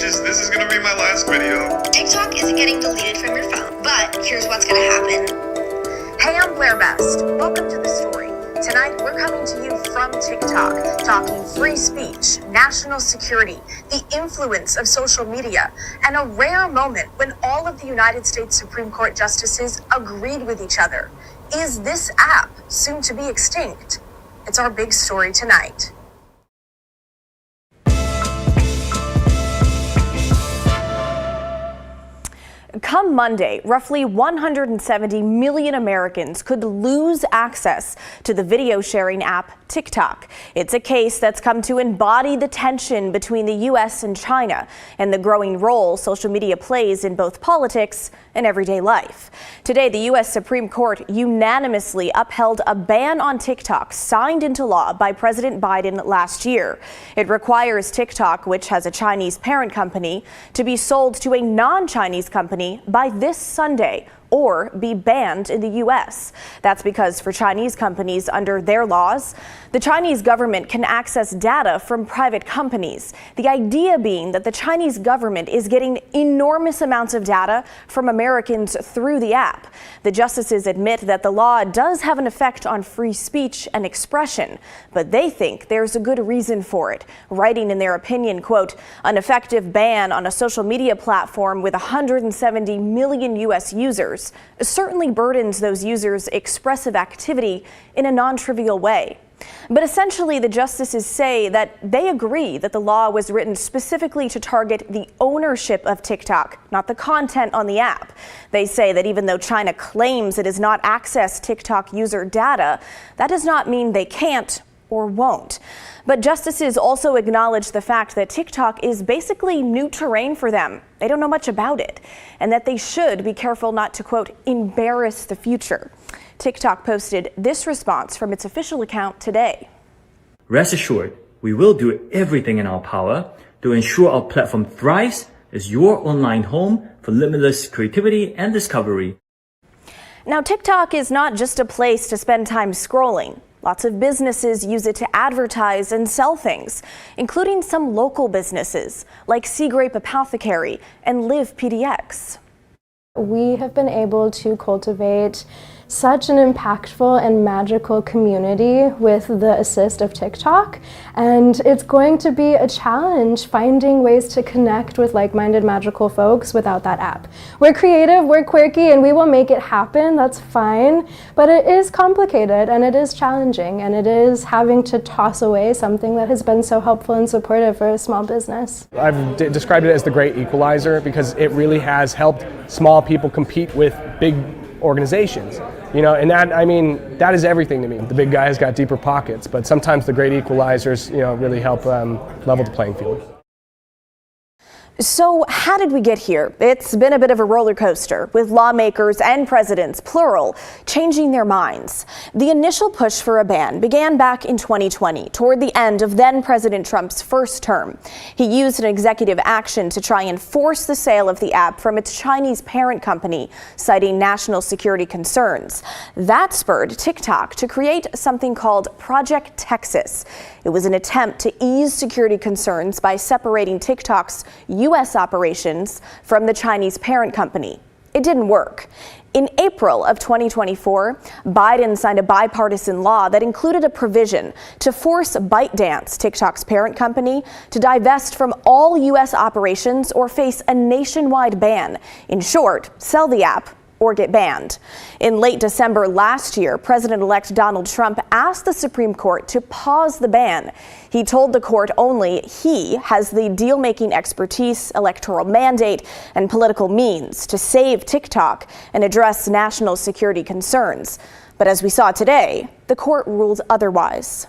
bitches, this is gonna be my last video. TikTok isn't getting deleted from your phone, but here's what's gonna happen. Hey, I'm Blair Best. Welcome to The Story. Tonight, we're coming to you from TikTok, talking free speech, national security, the influence of social media, and a rare moment when all of the United States Supreme Court justices agreed with each other. Is this app soon to be extinct? It's our big story tonight. Come Monday, roughly 170 million Americans could lose access to the video sharing app TikTok. It's a case that's come to embody the tension between the U.S. and China and the growing role social media plays in both politics and everyday life. Today, the U.S. Supreme Court unanimously upheld a ban on TikTok signed into law by President Biden last year. It requires TikTok, which has a Chinese parent company, to be sold to a non-Chinese company by this Sunday or be banned in the U.S. That's because for Chinese companies, under their laws, the Chinese government can access data from private companies. The idea being that the Chinese government is getting enormous amounts of data from Americans through the app. The justices admit that the law does have an effect on free speech and expression, but they think there's a good reason for it, writing in their opinion, quote, an effective ban on a social media platform with 170 million U.S. users certainly burdens those users' expressive activity in a non-trivial way. But essentially, the justices say that they agree that the law was written specifically to target the ownership of TikTok, not the content on the app. They say that even though China claims it has not accessed TikTok user data, that does not mean they can't or won't. But justices also acknowledge the fact that TikTok is basically new terrain for them. They don't know much about it, and that they should be careful not to, quote, embarrass the future. TikTok posted this response from its official account today. Rest assured, we will do everything in our power to ensure our platform thrives as your online home for limitless creativity and discovery. Now, TikTok is not just a place to spend time scrolling. Lots of businesses use it to advertise and sell things, including some local businesses like Seagrape Apothecary and Live PDX. We have been able to cultivate such an impactful and magical community with the assist of TikTok, and it's going to be a challenge finding ways to connect with like-minded magical folks without that app. We're creative, we're quirky, and we will make it happen. That's fine, but it is complicated and it is challenging, and it is having to toss away something that has been so helpful and supportive for a small business. I've described it as the great equalizer because it really has helped small people compete with big organizations. You know, and that, I mean, that is everything to me. The big guy's got deeper pockets, but sometimes the great equalizers, really help level the playing field. So how did we get here? It's been a bit of a roller coaster, with lawmakers and presidents, plural, changing their minds. The initial push for a ban began back in 2020, toward the end of then President Trump's first term. He used an executive action to try and force the sale of the app from its Chinese parent company, citing national security concerns. That spurred TikTok to create something called Project Texas. It was an attempt to ease security concerns by separating TikTok's U.S. operations from the Chinese parent company. It didn't work. In April of 2024, Biden signed a bipartisan law that included a provision to force ByteDance, TikTok's parent company, to divest from all U.S. operations or face a nationwide ban. In short, sell the app or get banned. In late December last year, President-elect Donald Trump asked the Supreme Court to pause the ban. He told the court only he has the deal-making expertise, electoral mandate, and political means to save TikTok and address national security concerns. But as we saw today, the court ruled otherwise.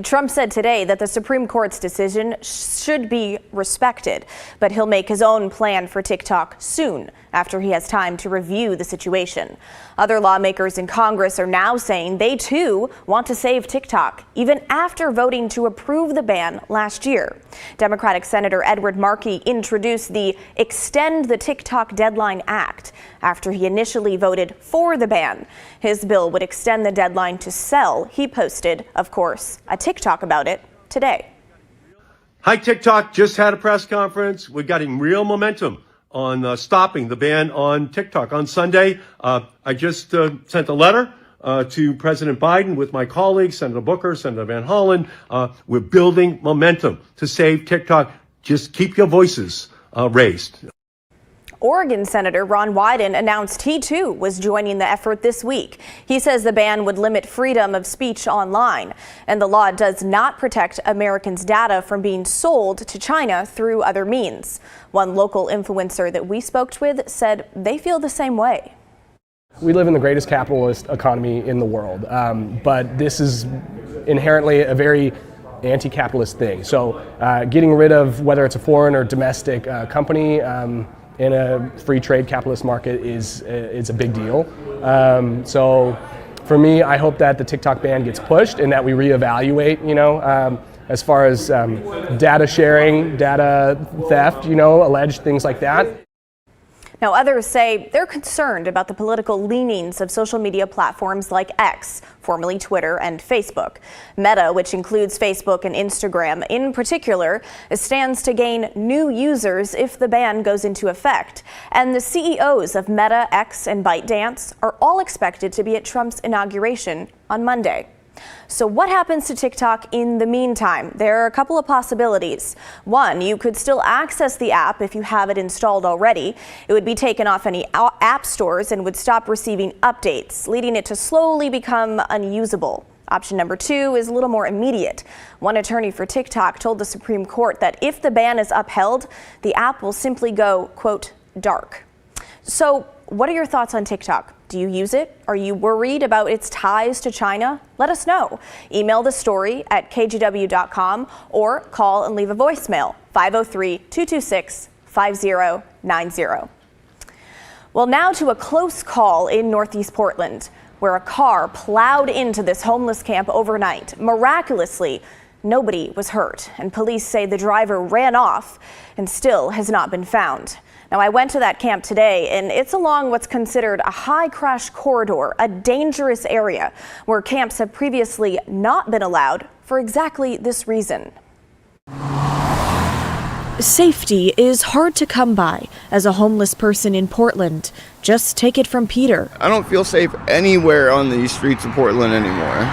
Trump said today that the Supreme Court's decision should be respected, but he'll make his own plan for TikTok soon, after he has time to review the situation. Other lawmakers in Congress are now saying they too want to save TikTok, even after voting to approve the ban last year. Democratic Senator Edward Markey introduced the Extend the TikTok Deadline Act after he initially voted for the ban. His bill would extend the deadline to sell. He posted, of course, a TikTok about it today. Hi, TikTok just had a press conference. We're getting real momentum on stopping the ban on TikTok. On Sunday, I just sent a letter to President Biden with my colleagues, Senator Booker, Senator Van Hollen. We're building momentum to save TikTok. Just keep your voices raised. Oregon Senator Ron Wyden announced he too was joining the effort this week. He says the ban would limit freedom of speech online, and the law does not protect Americans' data from being sold to China through other means. One local influencer that we spoke with said they feel the same way. We live in the greatest capitalist economy in the world, but this is inherently a very anti-capitalist thing. So getting rid of whether it's a foreign or domestic company in a free trade capitalist market is a big deal. So for me, I hope that the TikTok ban gets pushed and that we reevaluate, as far as data sharing, data theft, alleged things like that. Now, others say they're concerned about the political leanings of social media platforms like X, formerly Twitter, and Facebook. Meta, which includes Facebook and Instagram in particular, stands to gain new users if the ban goes into effect. And the CEOs of Meta, X, and ByteDance are all expected to be at Trump's inauguration on Monday. So what happens to TikTok in the meantime? There are a couple of possibilities. One, you could still access the app if you have it installed already. It would be taken off any app stores and would stop receiving updates, leading it to slowly become unusable. Option number two is a little more immediate. One attorney for TikTok told the Supreme Court that if the ban is upheld, the app will simply go, quote, dark. So what are your thoughts on TikTok? Do you use it? Are you worried about its ties to China? Let us know. Email the story at kgw.com or call and leave a voicemail, 503-226-5090. Well, now to a close call in Northeast Portland, where a car plowed into this homeless camp overnight. Miraculously, nobody was hurt, and police say the driver ran off and still has not been found. Now, I went to that camp today, and it's along what's considered a high crash corridor, a dangerous area where camps have previously not been allowed for exactly this reason. Safety is hard to come by as a homeless person in Portland. Just take it from Peter. I don't feel safe anywhere on these streets of Portland anymore.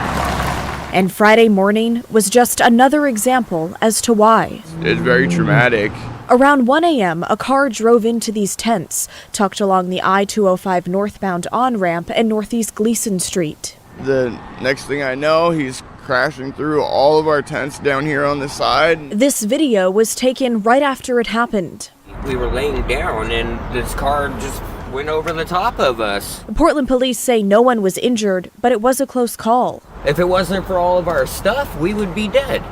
And Friday morning was just another example as to why. It's very traumatic. Around 1 a.m., a car drove into these tents, tucked along the I-205 northbound on-ramp and Northeast Gleason Street. The next thing I know, he's crashing through all of our tents down here on the side. This video was taken right after it happened. We were laying down and this car just went over the top of us. Portland police say no one was injured, but it was a close call. If it wasn't for all of our stuff, we would be dead.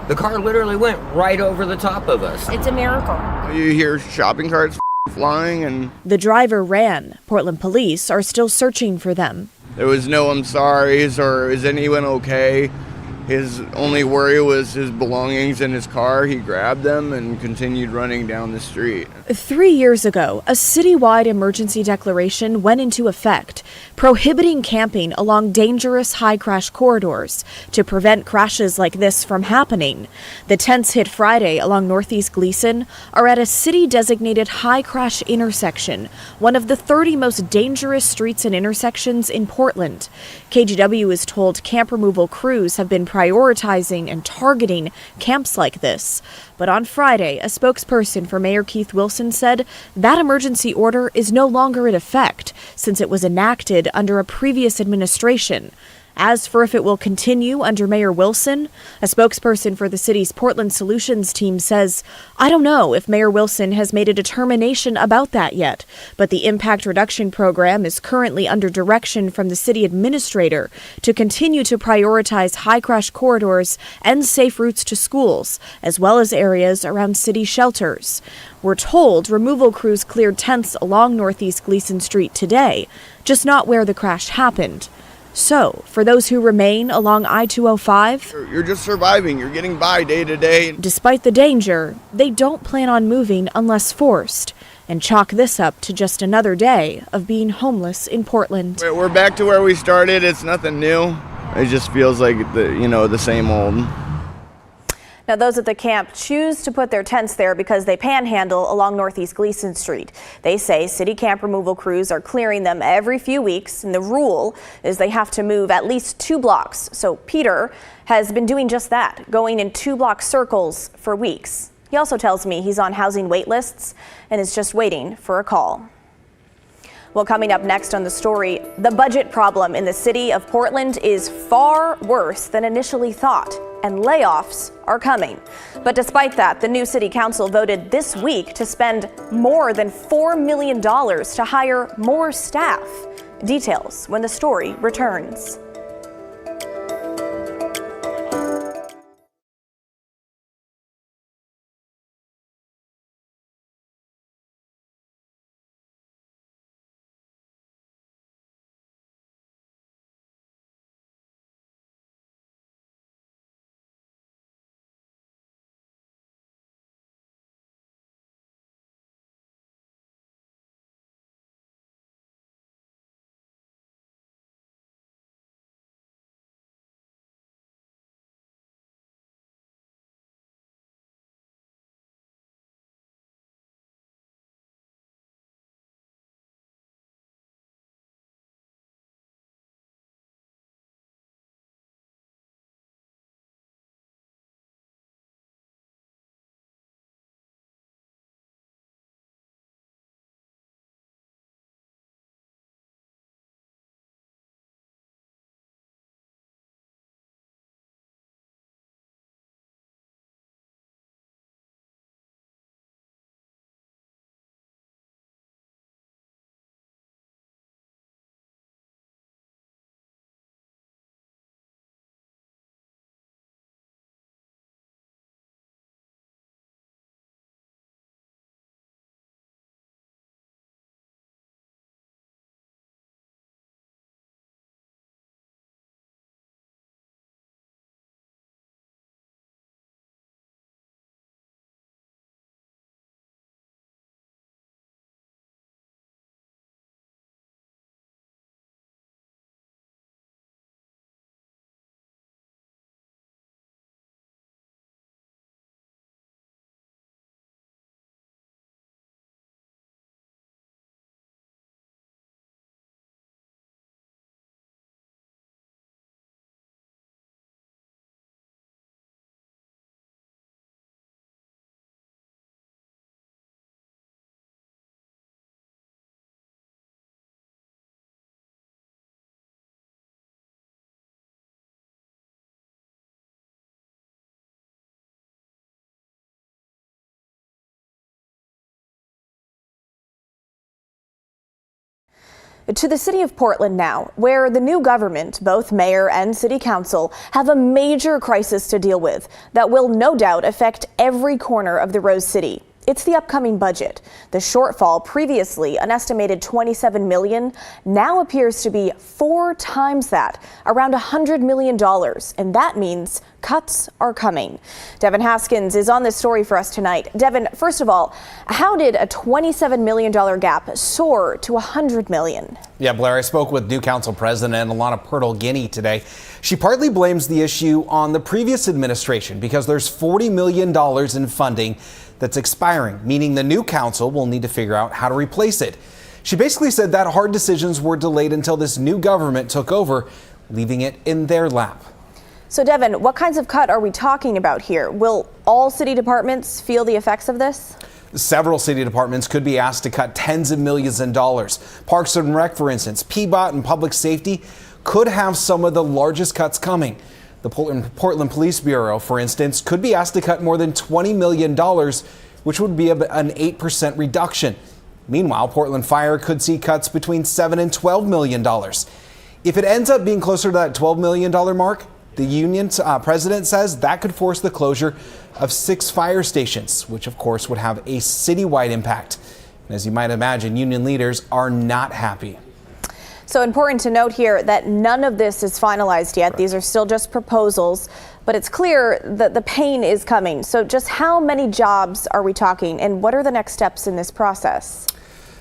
The car literally went right over the top of us. It's a miracle. You hear shopping carts flying and... The driver ran. Portland police are still searching for them. There was no I'm sorry's or is anyone okay. His only worry was his belongings in his car. He grabbed them and continued running down the street. 3 years ago, a citywide emergency declaration went into effect, prohibiting camping along dangerous high crash corridors to prevent crashes like this from happening. The tents hit Friday along Northeast Gleason are at a city-designated high crash intersection, one of the 30 most dangerous streets and intersections in Portland. KGW is told camp removal crews have been prioritizing and targeting camps like this. But on Friday, a spokesperson for Mayor Keith Wilson said that emergency order is no longer in effect since it was enacted under a previous administration. As for if it will continue under Mayor Wilson, a spokesperson for the city's Portland Solutions team says, "I don't know if Mayor Wilson has made a determination about that yet, but the impact reduction program is currently under direction from the city administrator to continue to prioritize high crash corridors and safe routes to schools, as well as areas around city shelters." We're told removal crews cleared tents along Northeast Gleason Street today, just not where the crash happened. So, for those who remain along I-205, you're just surviving. You're getting by day to day. Despite the danger, they don't plan on moving unless forced, and chalk this up to just another day of being homeless in Portland. We're back to where we started. It's nothing new. It just feels like the same old. Now, those at the camp choose to put their tents there because they panhandle along Northeast Gleason Street. They say city camp removal crews are clearing them every few weeks, and the rule is they have to move at least 2 blocks. So Peter has been doing just that, going in 2-block circles for weeks. He also tells me he's on housing wait lists and is just waiting for a call. Well, coming up next on the story, the budget problem in the city of Portland is far worse than initially thought, and layoffs are coming. But despite that, the new city council voted this week to spend more than $4 million to hire more staff. Details when the story returns. To the city of Portland now, where the new government, both mayor and city council, have a major crisis to deal with that will no doubt affect every corner of the Rose City. It's the upcoming budget. The shortfall, previously an estimated $27 million, now appears to be 4 times that, around $100 million. And that means cuts are coming. Devin Haskins is on this story for us tonight. Devin, first of all, how did a $27 million gap soar to $100 million? Yeah, Blair, I spoke with new council president Alana Purtle-Guinea today. She partly blames the issue on the previous administration because there's $40 million in funding that's expiring, meaning the new council will need to figure out how to replace it. She basically said that hard decisions were delayed until this new government took over, leaving it in their lap. So, Devin, what kinds of cut are we talking about here? Will all city departments feel the effects of this? Several city departments could be asked to cut tens of millions in dollars. Parks and Rec, for instance, PBOT and Public Safety could have some of the largest cuts coming. The Portland Police Bureau, for instance, could be asked to cut more than $20 million, which would be an 8% reduction. Meanwhile, Portland Fire could see cuts between $7 and $12 million. If it ends up being closer to that $12 million mark, the union's president says that could force the closure of 6 fire stations, which of course would have a citywide impact. And as you might imagine, union leaders are not happy. So important to note here that none of this is finalized yet. Right. These are still just proposals, but it's clear that the pain is coming. So just how many jobs are we talking, and what are the next steps in this process?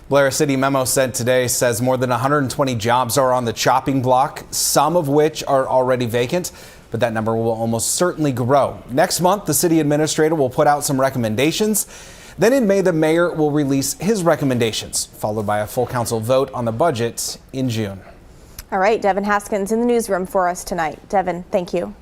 Blair, a city memo sent today says more than 120 jobs are on the chopping block, some of which are already vacant. but that number will almost certainly grow. Next month, the city administrator will put out some recommendations. Then in May, the mayor will release his recommendations, followed by a full council vote on the budget in June. All right, Devin Haskins in the newsroom for us tonight. Devin, thank you.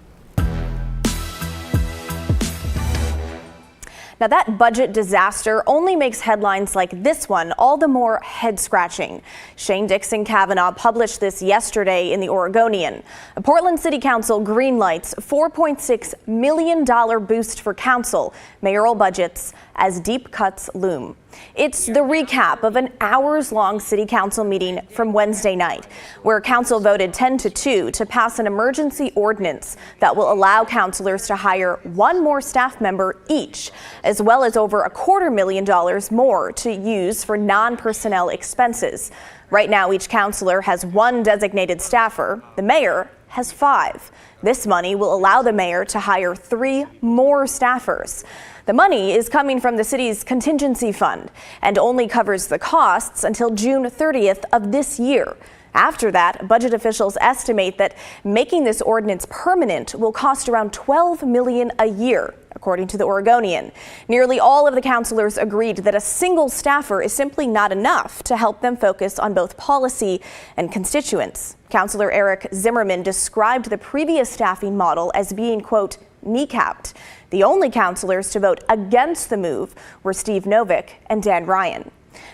Now, that budget disaster only makes headlines like this one all the more head-scratching. Shane Dixon Kavanaugh published this yesterday in the Oregonian. A Portland City Council greenlights $4.6 million boost for council mayoral budgets as deep cuts loom. It's the recap of an hours-long city council meeting from Wednesday night, where council voted 10-2 to pass an emergency ordinance that will allow councilors to hire one more staff member each, as well as over $250,000 more to use for non-personnel expenses. Right now, each councilor has one designated staffer. The mayor has 5. This money will allow the mayor to hire 3 more staffers. The money is coming from the city's contingency fund and only covers the costs until June 30th of this year. After that, budget officials estimate that making this ordinance permanent will cost around $12 million a year, according to the Oregonian. Nearly all of the councilors agreed that a single staffer is simply not enough to help them focus on both policy and constituents. Councilor Eric Zimmerman described the previous staffing model as being, quote, kneecapped. The only councilors to vote against the move were Steve Novick and Dan Ryan.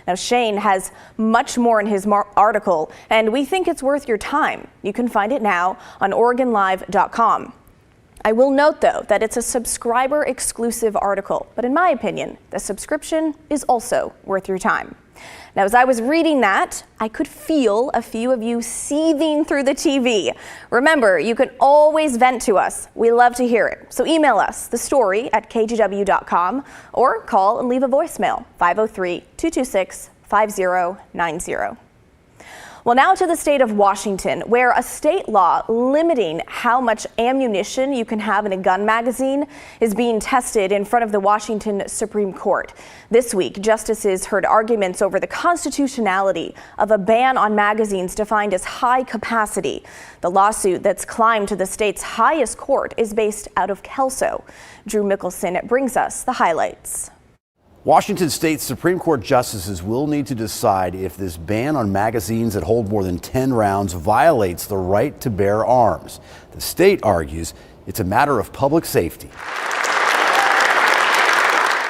Now, Shane has much more in his article, and we think it's worth your time. You can find it now on OregonLive.com. I will note, though, that it's a subscriber-exclusive article, but in my opinion, the subscription is also worth your time. Now, as I was reading that, I could feel a few of you seething through the TV. Remember, you can always vent to us. We love to hear it. So email us, the story at kgw.com, or call and leave a voicemail, 503-226-5090. Well, now to the state of Washington, where a state law limiting how much ammunition you can have in a gun magazine is being tested in front of the Washington Supreme Court. This week, justices heard arguments over the constitutionality of a ban on magazines defined as high capacity. The lawsuit that's climbed to the state's highest court is based out of Kelso. Drew Mickelson brings us the highlights. Washington State Supreme Court justices will need to decide if this ban on magazines that hold more than 10 rounds violates the right to bear arms. The state argues it's a matter of public safety.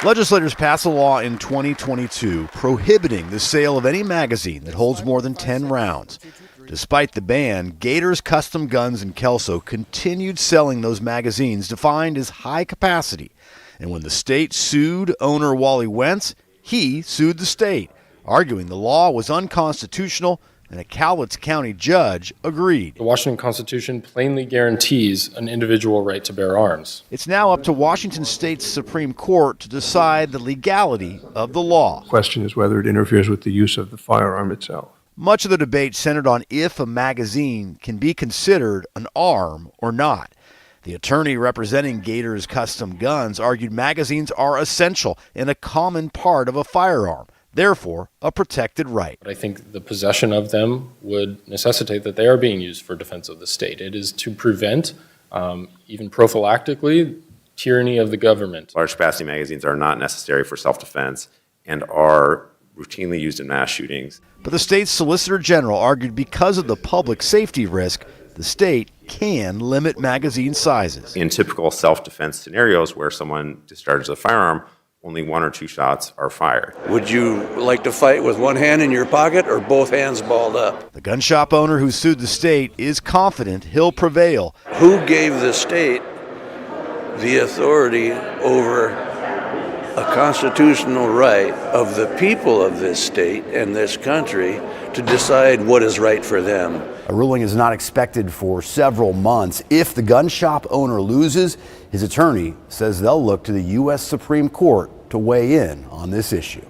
Legislators passed a law in 2022 prohibiting the sale of any magazine that holds more than 10 rounds. Despite the ban, Gators Custom Guns in Kelso continued selling those magazines defined as high capacity. And when the state sued owner Wally Wentz, he sued the state, arguing the law was unconstitutional, and a Cowlitz County judge agreed. The Washington Constitution plainly guarantees an individual right to bear arms. It's now up to Washington State's Supreme Court to decide the legality of the law. The question is whether it interferes with the use of the firearm itself. Much of the debate centered on if a magazine can be considered an arm or not. The attorney representing Gators Custom Guns argued magazines are essential and a common part of a firearm, therefore a protected right. But I think the possession of them would necessitate that they are being used for defense of the state. It is to prevent, even prophylactically, tyranny of the government. Large capacity magazines are not necessary for self-defense and are routinely used in mass shootings. But the state's Solicitor General argued because of the public safety risk, the state can limit magazine sizes. In typical self-defense scenarios where someone discharges a firearm, only 1 or 2 shots are fired. Would you like to fight with one hand in your pocket or both hands balled up? The gun shop owner who sued the state is confident he'll prevail. Who gave the state the authority over a constitutional right of the people of this state and this country to decide what is right for them? A ruling is not expected for several months. If the gun shop owner loses, his attorney says they'll look to the U.S. Supreme Court to weigh in on this issue.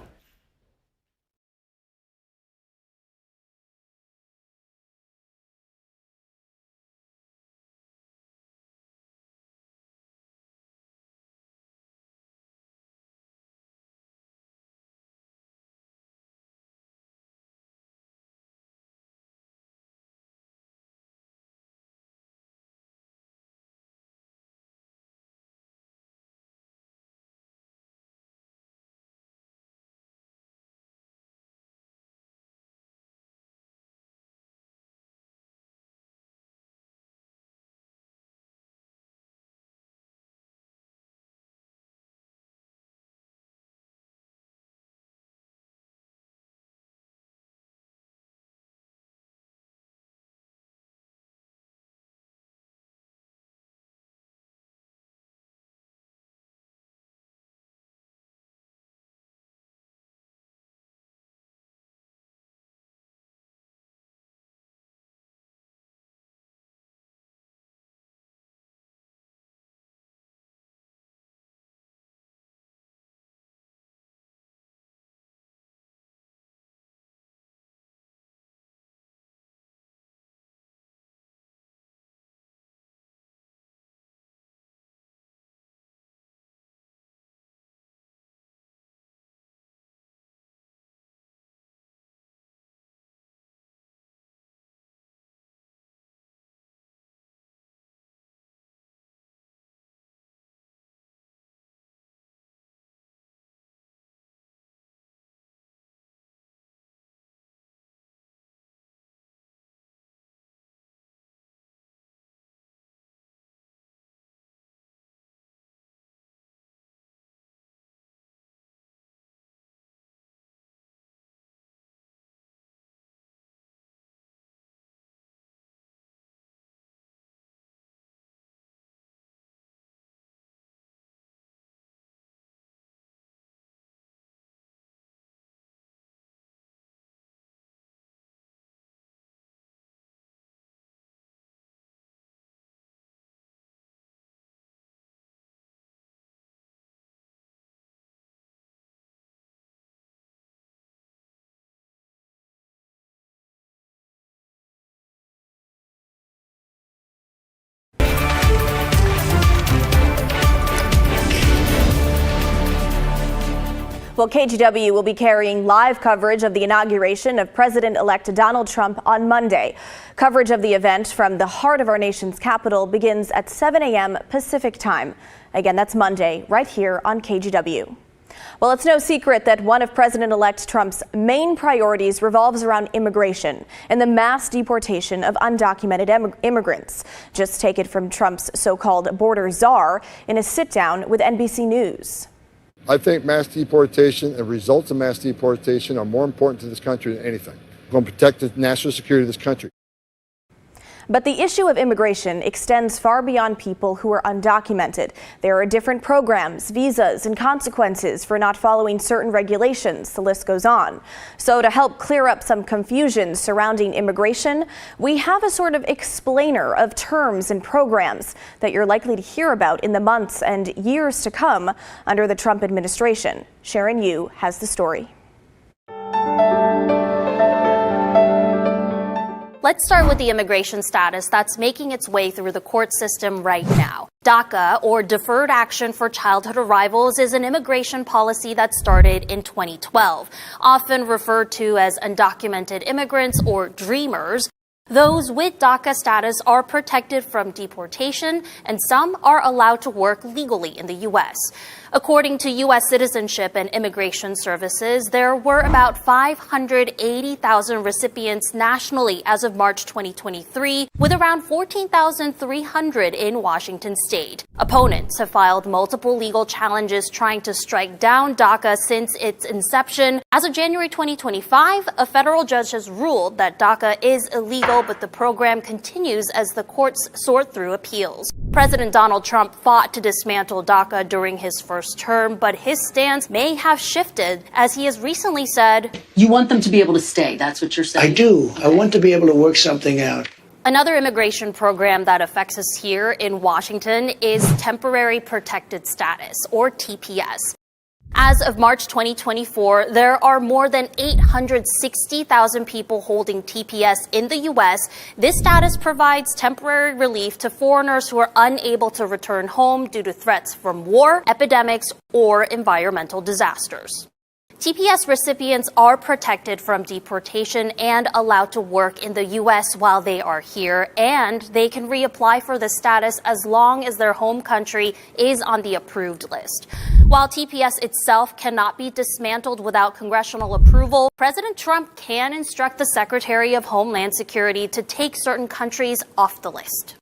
Well, KGW will be carrying live coverage of the inauguration of President-elect Donald Trump on Monday. Coverage of the event from the heart of our nation's capital begins at 7 a.m. Pacific time. Again, that's Monday, right here on KGW. Well, it's no secret that one of President-elect Trump's main priorities revolves around immigration and the mass deportation of undocumented immigrants. Just take it from Trump's so-called border czar in a sit-down with NBC News. I think mass deportation and results of mass deportation are more important to this country than anything. We're going to protect the national security of this country. But the issue of immigration extends far beyond people who are undocumented. There are different programs, visas, and consequences for not following certain regulations. The list goes on. So to help clear up some confusion surrounding immigration, we have a sort of explainer of terms and programs that you're likely to hear about in the months and years to come under the Trump administration. Sharon Yu has the story. Let's start with the immigration status that's making its way through the court system right now. DACA, or Deferred Action for Childhood Arrivals, is an immigration policy that started in 2012, often referred to as undocumented immigrants or dreamers. Those with DACA status are protected from deportation, and some are allowed to work legally in the U.S. According to U.S. Citizenship and Immigration Services, there were about 580,000 recipients nationally as of March 2023, with around 14,300 in Washington state. Opponents have filed multiple legal challenges trying to strike down DACA since its inception. As of January 2025, a federal judge has ruled that DACA is illegal, but the program continues as the courts sort through appeals. President Donald Trump fought to dismantle DACA during his first term, but his stance may have shifted as he has recently said, "You want them to be able to stay, that's what you're saying?" I do. I want to be able to work something out. Another immigration program that affects us here in Washington is Temporary Protected Status, or TPS. As of March 2024, there are more than 860,000 people holding TPS in the U.S. This status provides temporary relief to foreigners who are unable to return home due to threats from war, epidemics, or environmental disasters. TPS recipients are protected from deportation and allowed to work in the U.S. while they are here, and they can reapply for the status as long as their home country is on the approved list. While TPS itself cannot be dismantled without congressional approval, President Trump can instruct the Secretary of Homeland Security to take certain countries off the list.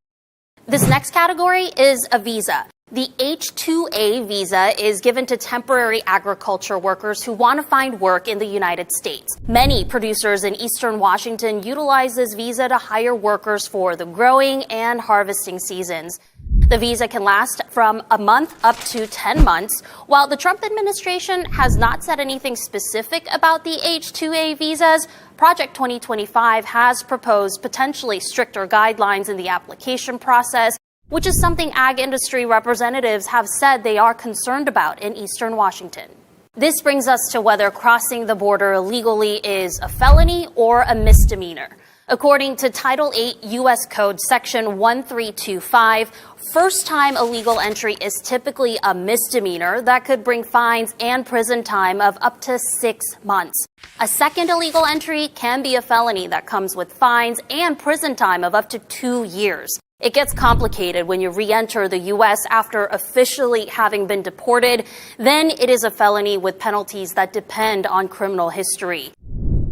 This next category is a visa. The H-2A visa is given to temporary agriculture workers who want to find work in the United States. Many producers in eastern Washington utilize this visa to hire workers for the growing and harvesting seasons. The visa can last from a month up to 10 months. While the Trump administration has not said anything specific about the H-2A visas, Project 2025 has proposed potentially stricter guidelines in the application process, which is something ag industry representatives have said they are concerned about in eastern Washington. This brings us to whether crossing the border illegally is a felony or a misdemeanor. According to Title 8 U.S. Code Section 1325, first-time illegal entry is typically a misdemeanor that could bring fines and prison time of up to 6 months. A second illegal entry can be a felony that comes with fines and prison time of up to 2 years. It gets complicated when you re-enter the U.S. after officially having been deported. Then it is a felony with penalties that depend on criminal history.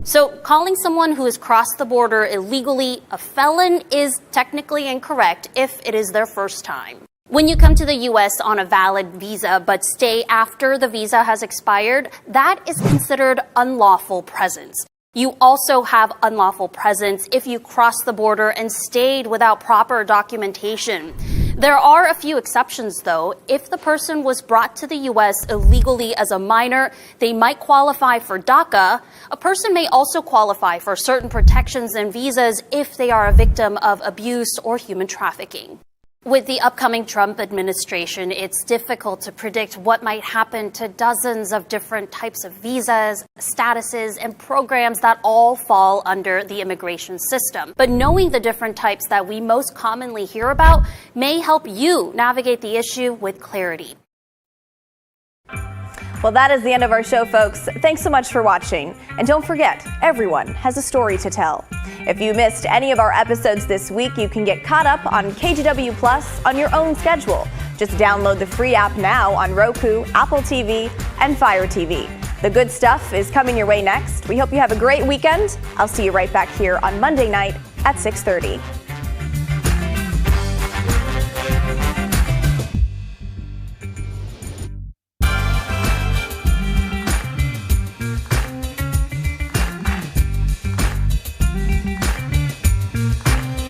So calling someone who has crossed the border illegally a felon is technically incorrect if it is their first time. When you come to the U.S. on a valid visa but stay after the visa has expired, that is considered unlawful presence. You also have unlawful presence if you cross the border and stayed without proper documentation. There are a few exceptions, though. If the person was brought to the U.S. illegally as a minor, they might qualify for DACA. A person may also qualify for certain protections and visas if they are a victim of abuse or human trafficking. With the upcoming Trump administration, it's difficult to predict what might happen to dozens of different types of visas, statuses, and programs that all fall under the immigration system. But knowing the different types that we most commonly hear about may help you navigate the issue with clarity. Well, that is the end of our show, folks. Thanks so much for watching. And don't forget, everyone has a story to tell. If you missed any of our episodes this week, you can get caught up on KGW Plus on your own schedule. Just download the free app now on Roku, Apple TV, and Fire TV. The good stuff is coming your way next. We hope you have a great weekend. I'll see you right back here on Monday night at 6:30.